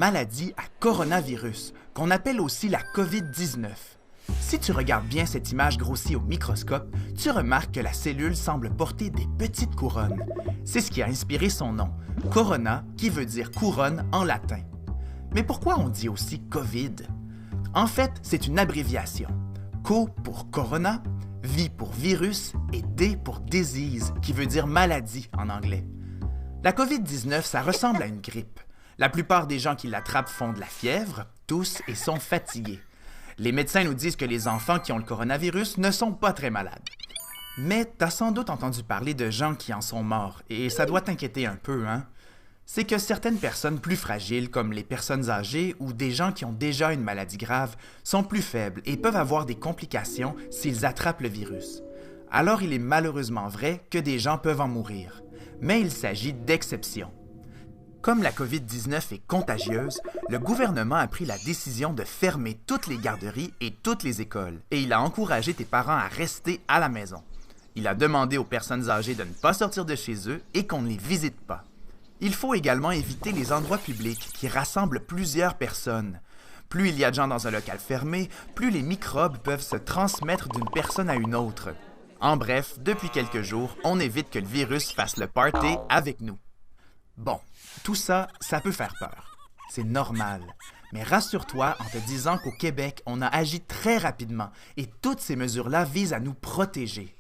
Maladie à coronavirus, qu'on appelle aussi la COVID-19. Si tu regardes bien cette image grossie au microscope, tu remarques que la cellule semble porter des petites couronnes. C'est ce qui a inspiré son nom, corona, qui veut dire couronne en latin. Mais pourquoi on dit aussi COVID? En fait, c'est une abréviation. Co pour corona, vi pour virus et D pour disease, qui veut dire maladie en anglais. La COVID-19, ça ressemble à une grippe. La plupart des gens qui l'attrapent font de la fièvre, toussent et sont fatigués. Les médecins nous disent que les enfants qui ont le coronavirus ne sont pas très malades. Mais t'as sans doute entendu parler de gens qui en sont morts, et ça doit t'inquiéter un peu, hein? C'est que certaines personnes plus fragiles, comme les personnes âgées ou des gens qui ont déjà une maladie grave, sont plus faibles et peuvent avoir des complications s'ils attrapent le virus. Alors il est malheureusement vrai que des gens peuvent en mourir. Mais il s'agit d'exceptions. Comme la COVID-19 est contagieuse, le gouvernement a pris la décision de fermer toutes les garderies et toutes les écoles, et il a encouragé tes parents à rester à la maison. Il a demandé aux personnes âgées de ne pas sortir de chez eux et qu'on ne les visite pas. Il faut également éviter les endroits publics qui rassemblent plusieurs personnes. Plus il y a de gens dans un local fermé, plus les microbes peuvent se transmettre d'une personne à une autre. En bref, depuis quelques jours, on évite que le virus fasse le party avec nous. Bon, tout ça, ça peut faire peur. C'est normal. Mais rassure-toi en te disant qu'au Québec, on a agi très rapidement et toutes ces mesures-là visent à nous protéger.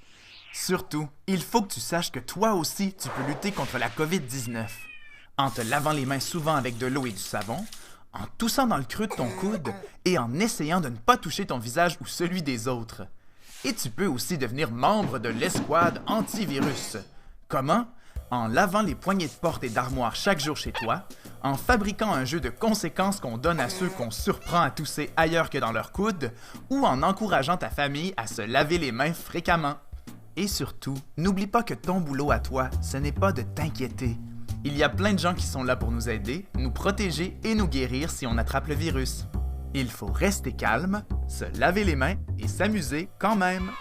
Surtout, il faut que tu saches que toi aussi, tu peux lutter contre la COVID-19. En te lavant les mains souvent avec de l'eau et du savon, en toussant dans le creux de ton coude et en essayant de ne pas toucher ton visage ou celui des autres. Et tu peux aussi devenir membre de l'escouade antivirus. Comment? En lavant les poignées de porte et d'armoire chaque jour chez toi, en fabriquant un jeu de conséquences qu'on donne à ceux qu'on surprend à tousser ailleurs que dans leur coude, ou en encourageant ta famille à se laver les mains fréquemment. Et surtout, n'oublie pas que ton boulot à toi, ce n'est pas de t'inquiéter. Il y a plein de gens qui sont là pour nous aider, nous protéger et nous guérir si on attrape le virus. Il faut rester calme, se laver les mains et s'amuser quand même.